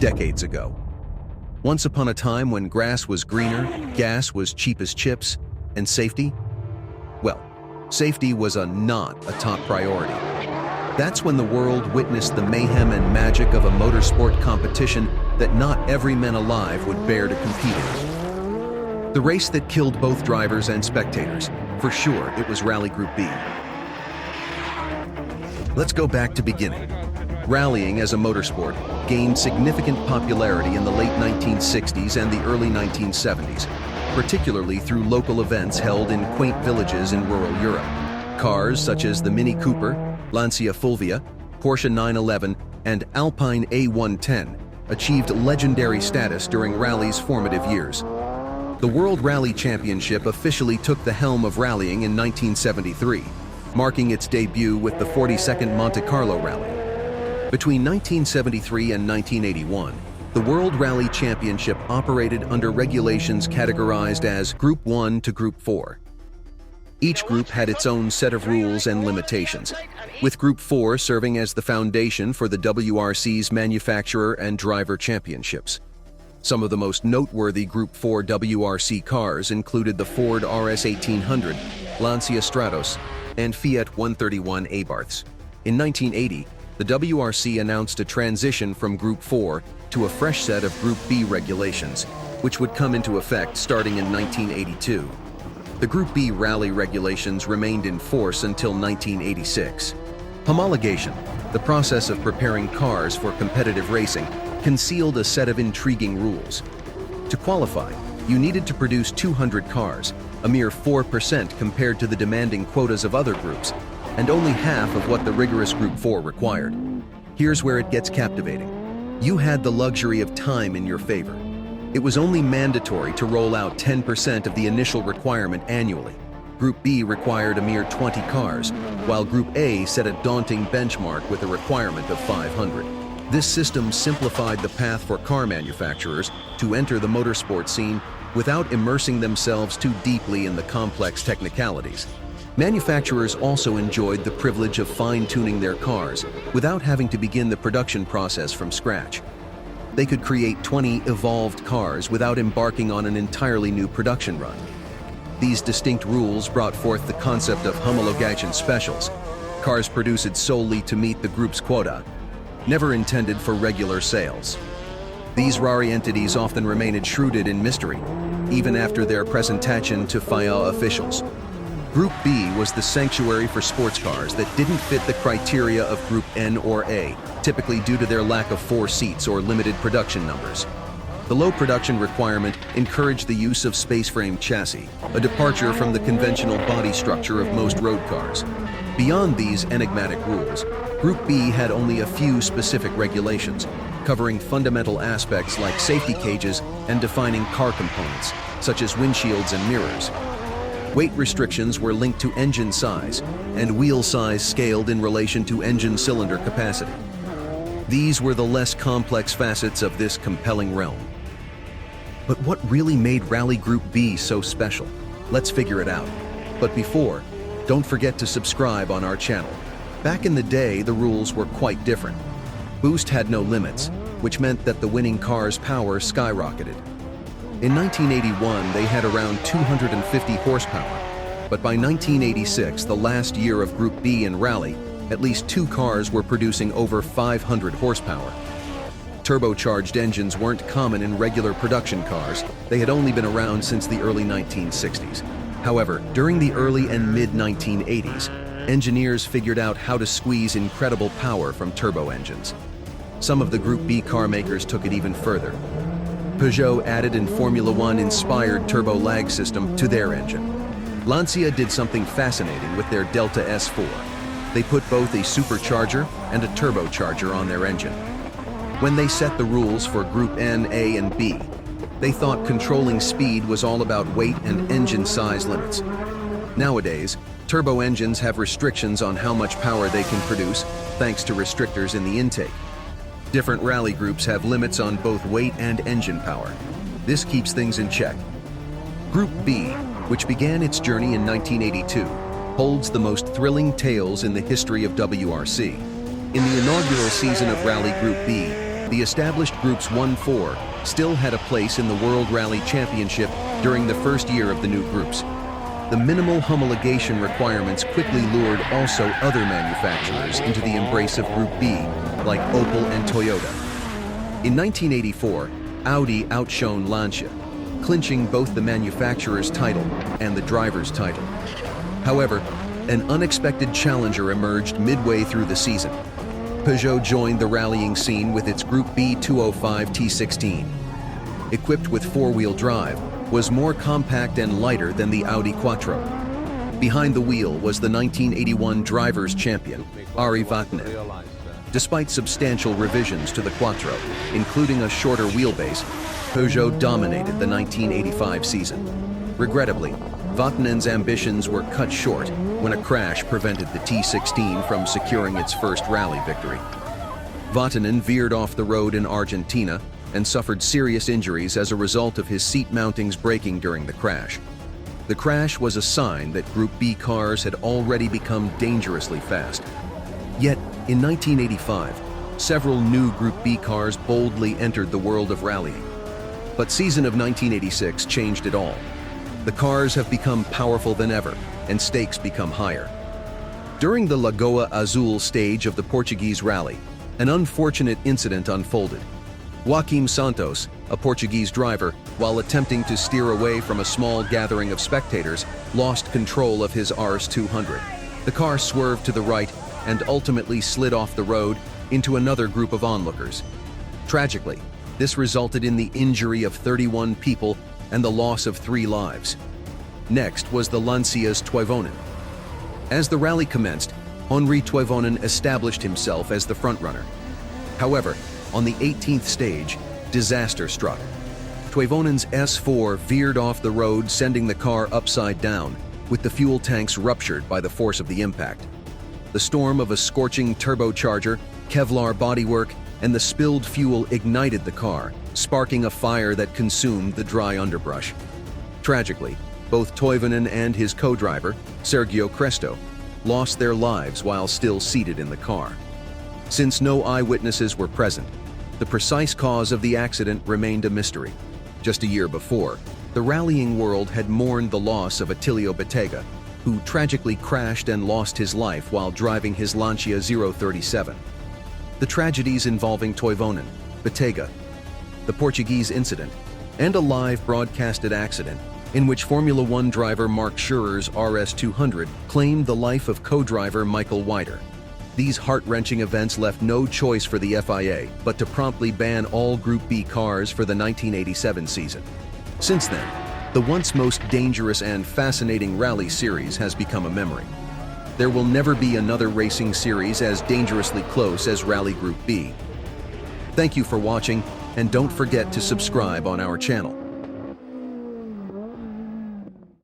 decades ago. Once upon a time when grass was greener, gas was cheap as chips, and safety? Well, safety was not a top priority. That's when the world witnessed the mayhem and magic of a motorsport competition that not every man alive would bear to compete in. The race that killed both drivers and spectators. For sure, it was Rally Group B. Let's go back to beginning. Rallying as a motorsport gained significant popularity in the late 1960s and the early 1970s, particularly through local events held in quaint villages in rural Europe. Cars such as the Mini Cooper, Lancia Fulvia, Porsche 911, and Alpine A110 achieved legendary status during Rally's formative years. The World Rally Championship officially took the helm of rallying in 1973, marking its debut with the 42nd Monte Carlo Rally. Between 1973 and 1981, the World Rally Championship operated under regulations categorized as Group 1 to Group 4. Each group had its own set of rules and limitations, with Group 4 serving as the foundation for the WRC's manufacturer and driver championships. Some of the most noteworthy Group 4 WRC cars included the Ford RS 1800, Lancia Stratos, and Fiat 131 Abarths. In 1980, the WRC announced a transition from Group 4 to a fresh set of Group B regulations, which would come into effect starting in 1982. The Group B rally regulations remained in force until 1986. Homologation, the process of preparing cars for competitive racing, concealed a set of intriguing rules. To qualify, you needed to produce 200 cars, a mere 4% compared to the demanding quotas of other groups, and only half of what the rigorous Group 4 required. Here's where it gets captivating. You had the luxury of time in your favor. It was only mandatory to roll out 10% of the initial requirement annually. Group B required a mere 20 cars, while Group A set a daunting benchmark with a requirement of 500. This system simplified the path for car manufacturers to enter the motorsport scene without immersing themselves too deeply in the complex technicalities. Manufacturers also enjoyed the privilege of fine-tuning their cars without having to begin the production process from scratch. They could create 20 evolved cars without embarking on an entirely new production run. These distinct rules brought forth the concept of homologation specials, cars produced solely to meet the group's quota, never intended for regular sales. These rare entities often remained shrouded in mystery, even after their presentation to FIA officials. Group B was the sanctuary for sports cars that didn't fit the criteria of Group N or A, typically due to their lack of 4 seats or limited production numbers. The low production requirement encouraged the use of space-frame chassis, a departure from the conventional body structure of most road cars. Beyond these enigmatic rules, Group B had only a few specific regulations, covering fundamental aspects like safety cages and defining car components, such as windshields and mirrors. Weight restrictions were linked to engine size, and wheel size scaled in relation to engine cylinder capacity. These were the less complex facets of this compelling realm. But what really made Rally Group B so special? Let's figure it out. But before, don't forget to subscribe on our channel. Back in the day, the rules were quite different. Boost had no limits, which meant that the winning car's power skyrocketed. In 1981, they had around 250 horsepower, but by 1986, the last year of Group B in Rally, at least 2 cars were producing over 500 horsepower. Turbocharged engines weren't common in regular production cars. They had only been around since the early 1960s. However, during the early and mid-1980s, engineers figured out how to squeeze incredible power from turbo engines. Some of the Group B car makers took it even further. Peugeot added an Formula One-inspired turbo lag system to their engine. Lancia did something fascinating with their Delta S4. They put both a supercharger and a turbocharger on their engine. When they set the rules for Group N, A, and B, they thought controlling speed was all about weight and engine size limits. Nowadays, turbo engines have restrictions on how much power they can produce, thanks to restrictors in the intake. Different rally groups have limits on both weight and engine power. This keeps things in check. Group B, which began its journey in 1982, holds the most thrilling tales in the history of WRC. In the inaugural season of Rally Group B, The established Groups 1-4 still had a place in the World Rally Championship during the first year of the new groups. The minimal homologation requirements quickly lured also other manufacturers into the embrace of Group B, like Opel and Toyota. In 1984, Audi outshone Lancia, clinching both the manufacturer's title and the driver's title. However, an unexpected challenger emerged midway through the season. Peugeot joined the rallying scene with its Group B 205 T16. Equipped with four-wheel drive, was more compact and lighter than the Audi Quattro. Behind the wheel was the 1981 Drivers' Champion, Ari Vatanen. Despite substantial revisions to the Quattro, including a shorter wheelbase, Peugeot dominated the 1985 season. Regrettably, Vatanen's ambitions were cut short when a crash prevented the T16 from securing its first rally victory. Vatanen veered off the road in Argentina and suffered serious injuries as a result of his seat mountings breaking during the crash. The crash was a sign that Group B cars had already become dangerously fast. Yet, in 1985, several new Group B cars boldly entered the world of rallying. But season of 1986 changed it all. The cars have become powerful than ever, and stakes become higher. During the Lagoa Azul stage of the Portuguese rally, an unfortunate incident unfolded. Wakim Santos, a Portuguese driver, while attempting to steer away from a small gathering of spectators, lost control of his RS 200. The car swerved to the right and ultimately slid off the road into another group of onlookers. Tragically, this resulted in the injury of 31 people and the loss of 3 lives. Next was the Lancia's Toivonen. As the rally commenced, Henri Toivonen established himself as the frontrunner. However, on the 18th stage, disaster struck. Toivonen's S4 veered off the road, sending the car upside down, with the fuel tanks ruptured by the force of the impact. The storm of a scorching turbocharger, Kevlar bodywork, and the spilled fuel ignited the car, sparking a fire that consumed the dry underbrush. Tragically, both Toivonen and his co-driver, Sergio Cresto, lost their lives while still seated in the car. Since no eyewitnesses were present, the precise cause of the accident remained a mystery. Just a year before, the rallying world had mourned the loss of Attilio Bettega, who tragically crashed and lost his life while driving his Lancia 037. The tragedies involving Toivonen, Bettega, the Portuguese incident, and a live broadcasted accident in which Formula One driver Mark Scheurer's RS 200 claimed the life of co-driver Michael Weider. These heart-wrenching events left no choice for the FIA but to promptly ban all Group B cars for the 1987 season. Since then, the once most dangerous and fascinating rally series has become a memory. There will never be another racing series as dangerously close as Rally Group B. Thank you for watching, and don't forget to subscribe on our channel.